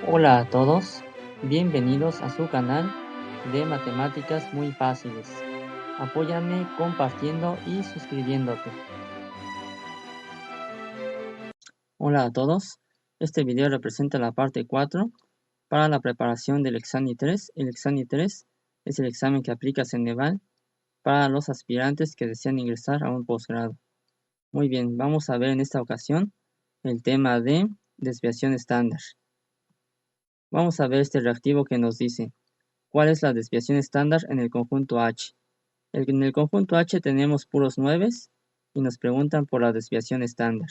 Hola a todos, bienvenidos a su canal de matemáticas muy fáciles. Apóyame compartiendo y suscribiéndote. Hola a todos, este video representa la parte 4 para la preparación del examen 3. El examen 3 es el examen que aplica Ceneval para los aspirantes que desean ingresar a un posgrado. Muy bien, vamos a ver en esta ocasión el tema de desviación estándar. Vamos a ver este reactivo que nos dice: ¿cuál es la desviación estándar en el conjunto H? En el conjunto H tenemos puros 9 y nos preguntan por la desviación estándar.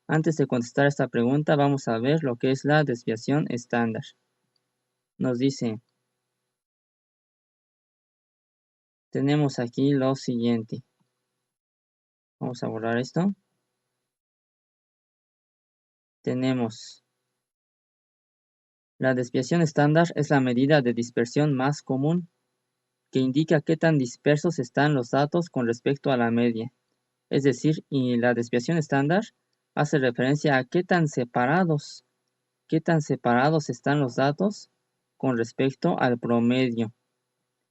Antes de contestar esta pregunta, vamos a ver lo que es la desviación estándar. Nos dice, tenemos aquí lo siguiente. Vamos a borrar esto. Tenemos la desviación estándar es la medida de dispersión más común, que indica qué tan dispersos están los datos con respecto a la media. Es decir, y la desviación estándar hace referencia a qué tan separados están los datos con respecto al promedio.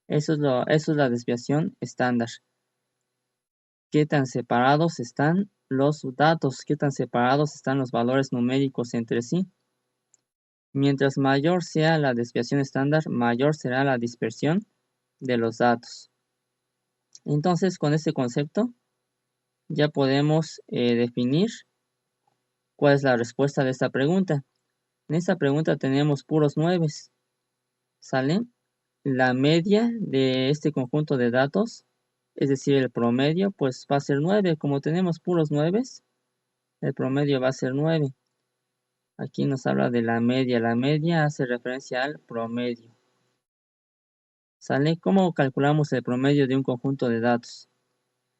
Eso es la desviación estándar. Qué tan separados están los datos, qué tan separados están los valores numéricos entre sí. Mientras mayor sea la desviación estándar, mayor será la dispersión de los datos. Entonces, con este concepto ya podemos definir cuál es la respuesta de esta pregunta. En esta pregunta tenemos puros 9, ¿sale? La media de este conjunto de datos, es decir, el promedio, pues va a ser 9. Como tenemos puros 9, el promedio va a ser 9. Aquí nos habla de la media. La media hace referencia al promedio. ¿Sale? ¿Cómo calculamos el promedio de un conjunto de datos?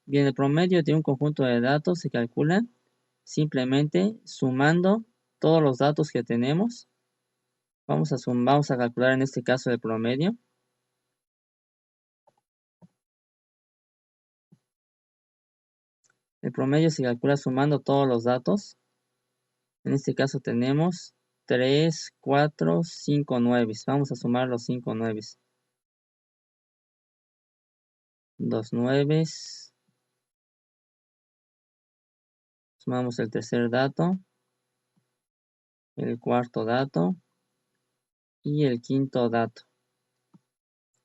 Bien, el promedio de un conjunto de datos se calcula simplemente sumando todos los datos que tenemos. Vamos a calcular en este caso el promedio. El promedio se calcula sumando todos los datos. En este caso tenemos 3, 4, 5 9. Vamos a sumar los 5 9. 2 9. Sumamos el tercer dato, el cuarto dato y el quinto dato.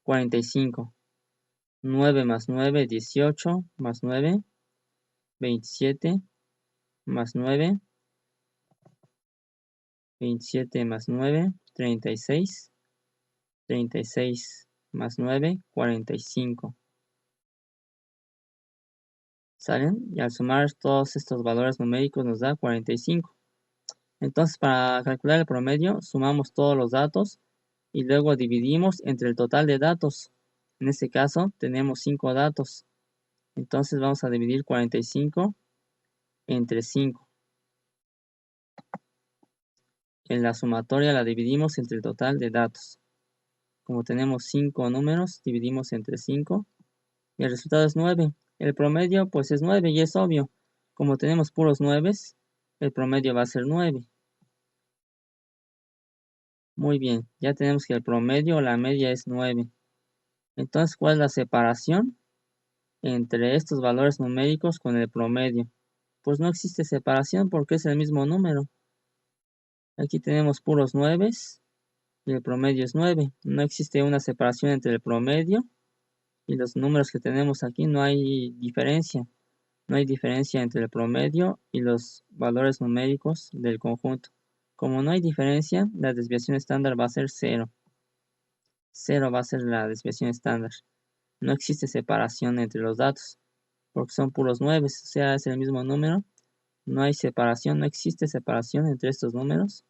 45. 9 más 9, 18 más 9, 27 más 9, 27 más 9, 36, 36 más 9, 45. ¿Salen? Y al sumar todos estos valores numéricos nos da 45. Entonces, para calcular el promedio, sumamos todos los datos y luego dividimos entre el total de datos. En este caso, tenemos 5 datos. Entonces, vamos a dividir 45 entre 5. En la sumatoria la dividimos entre el total de datos. Como tenemos 5 números, dividimos entre 5 y el resultado es 9. El promedio pues es 9 y es obvio. Como tenemos puros 9, el promedio va a ser 9. Muy bien, ya tenemos que el promedio o la media es 9. Entonces, ¿cuál es la separación entre estos valores numéricos con el promedio? Pues no existe separación porque es el mismo número. Aquí tenemos puros 9 y el promedio es 9. No existe una separación entre el promedio y los números que tenemos aquí. No hay diferencia. No hay diferencia entre el promedio y los valores numéricos del conjunto. Como no hay diferencia, la desviación estándar va a ser 0. 0 va a ser la desviación estándar. No existe separación entre los datos, porque son puros 9, o sea, es el mismo número. No hay separación, no existe separación entre estos números.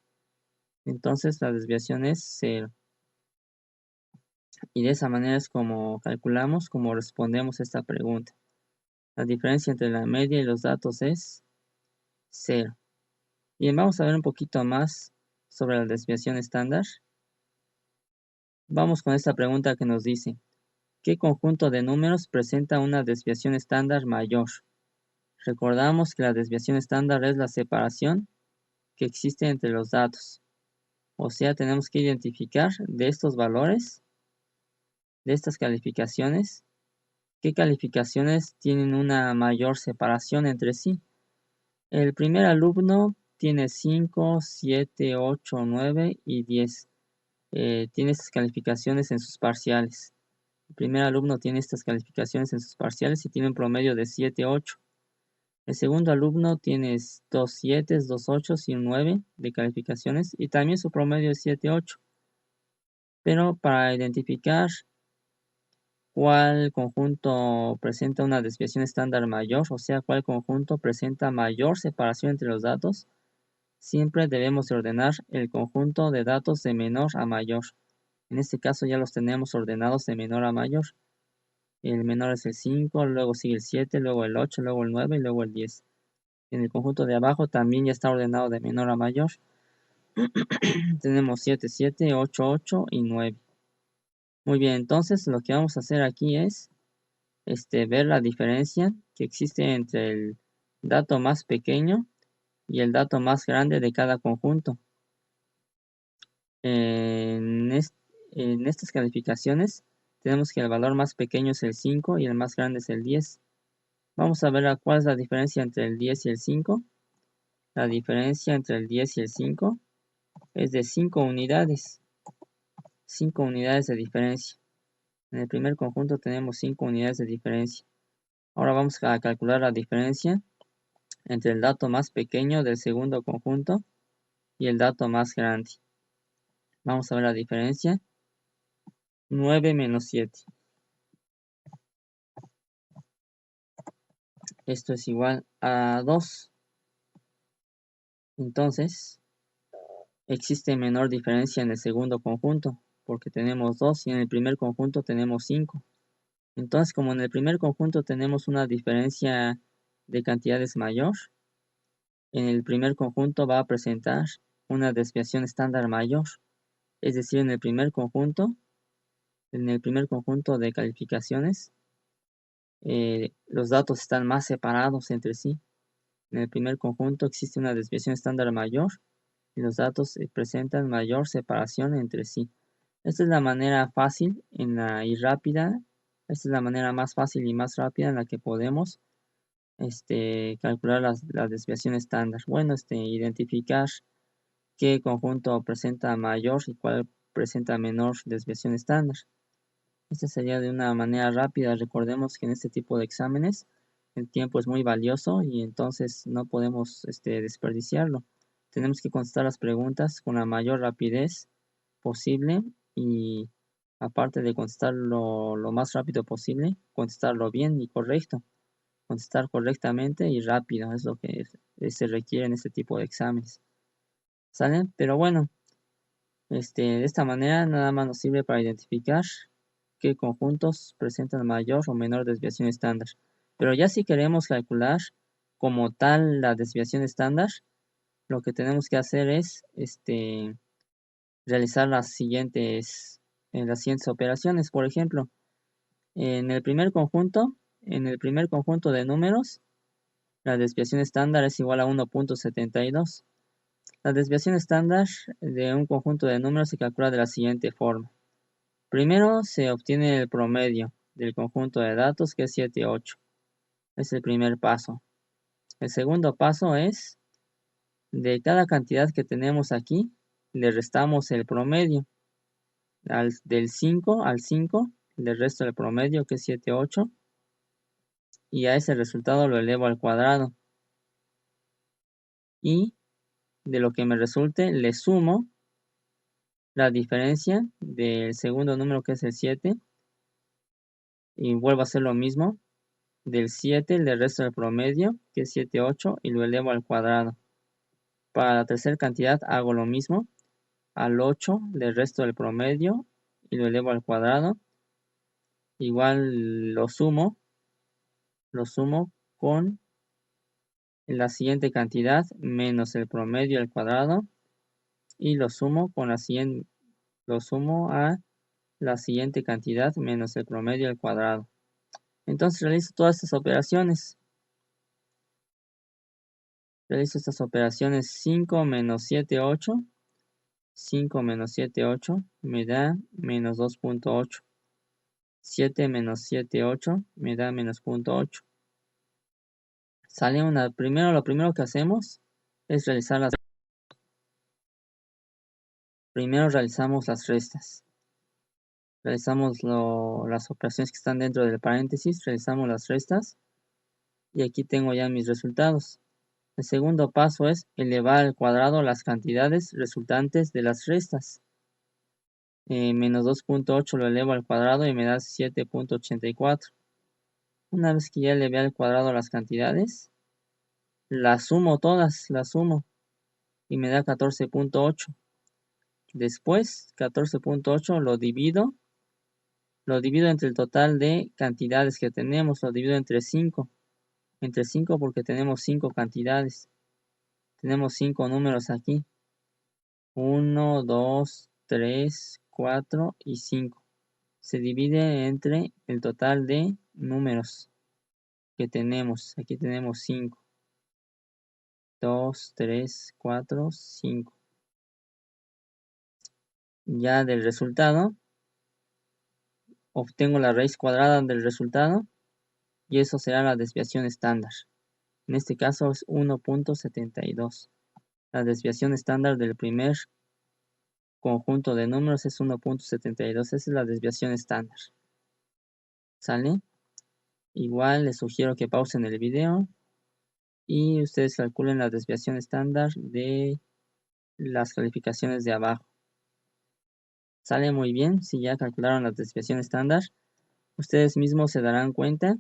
Entonces la desviación es 0. Y de esa manera es como calculamos, como respondemos a esta pregunta. La diferencia entre la media y los datos es 0. Bien, vamos a ver un poquito más sobre la desviación estándar. Vamos con esta pregunta que nos dice: ¿qué conjunto de números presenta una desviación estándar mayor? Recordamos que la desviación estándar es la separación que existe entre los datos. O sea, tenemos que identificar de estos valores, de estas calificaciones, qué calificaciones tienen una mayor separación entre sí. El primer alumno tiene 5, 7, 8, 9 y 10. Tiene estas calificaciones en sus parciales. El primer alumno tiene estas calificaciones en sus parciales y tiene un promedio de 7, 8. El segundo alumno tiene 2 7, 2 8 y un 9 de calificaciones y también su promedio es 7, 8. Pero para identificar cuál conjunto presenta una desviación estándar mayor, o sea, cuál conjunto presenta mayor separación entre los datos, siempre debemos ordenar el conjunto de datos de menor a mayor. En este caso ya los tenemos ordenados de menor a mayor. El menor es el 5, luego sigue el 7, luego el 8, luego el 9 y luego el 10. En el conjunto de abajo también ya está ordenado de menor a mayor. Tenemos 7, 7, 8, 8 y 9. Muy bien, entonces lo que vamos a hacer aquí es ver la diferencia que existe entre el dato más pequeño y el dato más grande de cada conjunto. En, en estas calificaciones tenemos que el valor más pequeño es el 5 y el más grande es el 10. Vamos a ver cuál es la diferencia entre el 10 y el 5. La diferencia entre el 10 y el 5 es de 5 unidades. 5 unidades de diferencia. En el primer conjunto tenemos 5 unidades de diferencia. Ahora vamos a calcular la diferencia entre el dato más pequeño del segundo conjunto y el dato más grande. Vamos a ver la diferencia. 9 menos 7. Esto es igual a 2. Entonces, existe menor diferencia en el segundo conjunto, porque tenemos 2 y en el primer conjunto tenemos 5. Entonces, como en el primer conjunto tenemos una diferencia de cantidades mayor, en el primer conjunto va a presentar una desviación estándar mayor. Es decir, en el primer conjunto de calificaciones, los datos están más separados entre sí. En el primer conjunto existe una desviación estándar mayor y los datos presentan mayor separación entre sí. Esta es la manera fácil y rápida. Esta es la manera más fácil y más rápida en la que podemos calcular la desviación estándar. Bueno, identificar qué conjunto presenta mayor y cuál presenta menor desviación estándar. Esta sería de una manera rápida. Recordemos que en este tipo de exámenes el tiempo es muy valioso y entonces no podemos desperdiciarlo. Tenemos que contestar las preguntas con la mayor rapidez posible y aparte de contestarlo lo más rápido posible, contestarlo bien y correcto. Contestar correctamente y rápido es lo que se requiere en este tipo de exámenes. ¿Sale? Pero bueno, de esta manera nada más nos sirve para identificar qué conjuntos presentan mayor o menor desviación estándar. Pero ya si queremos calcular como tal la desviación estándar, lo que tenemos que hacer es realizar las siguientes operaciones. Por ejemplo, en el primer conjunto de números, la desviación estándar es igual a 1.72. La desviación estándar de un conjunto de números se calcula de la siguiente forma. Primero se obtiene el promedio del conjunto de datos, que es 7, 8. Es el primer paso. El segundo paso es, de cada cantidad que tenemos aquí, le restamos el promedio. Del 5 al 5, le resto el promedio, que es 7, 8. Y a ese resultado lo elevo al cuadrado. Y de lo que me resulte, le sumo la diferencia del segundo número, que es el 7. Y vuelvo a hacer lo mismo. Del 7 le resto el promedio, que es 7, 8, y lo elevo al cuadrado. Para la tercera cantidad hago lo mismo. Al 8 le resto el promedio y lo elevo al cuadrado. Igual lo sumo con la siguiente cantidad menos el promedio al cuadrado y lo sumo a la siguiente cantidad menos el promedio al cuadrado. Entonces realizo todas estas operaciones. Realizo estas operaciones 5 menos 7, 8. 5 menos 7, 8, me da menos 2.8. 7 menos 7, 8, me da menos 0.8. Sale lo primero que hacemos es primero realizamos las restas. Realizamos las operaciones que están dentro del paréntesis, realizamos las restas y aquí tengo ya mis resultados. El segundo paso es elevar al cuadrado las cantidades resultantes de las restas. Menos 2.8 lo elevo al cuadrado y me da 7.84. Una vez que ya elevé al cuadrado las cantidades, las sumo todas, las sumo y me da 14.8. Después, 14.8 lo divido entre el total de cantidades que tenemos, lo divido entre 5. Entre 5 porque tenemos 5 cantidades. Tenemos 5 números aquí. 1, 2, 3, 4 y 5. Se divide entre el total de números que tenemos. Aquí tenemos 5. 2, 3, 4, 5. Ya del resultado, obtengo la raíz cuadrada del resultado y eso será la desviación estándar. En este caso es 1.72. La desviación estándar del primer conjunto de números es 1.72. Esa es la desviación estándar. ¿Sale? Igual les sugiero que pausen el video y ustedes calculen la desviación estándar de las calificaciones de abajo. Sale muy bien. Si ya calcularon la desviación estándar, ustedes mismos se darán cuenta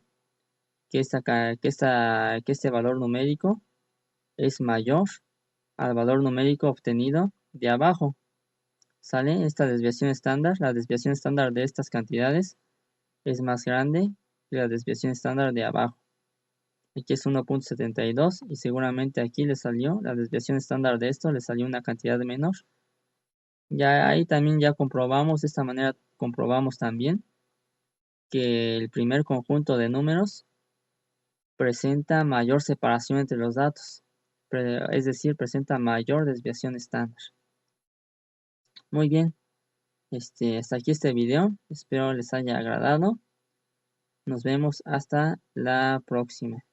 que este valor numérico es mayor al valor numérico obtenido de abajo. ¿Sale? Esta desviación estándar, la desviación estándar de estas cantidades es más grande que la desviación estándar de abajo. Aquí es 1.72 y seguramente aquí le salió, la desviación estándar de esto le salió una cantidad menor. Ya ahí también ya comprobamos, de esta manera comprobamos también que el primer conjunto de números presenta mayor separación entre los datos, es decir, presenta mayor desviación estándar. Muy bien, hasta aquí este video, espero les haya agradado. Nos vemos hasta la próxima.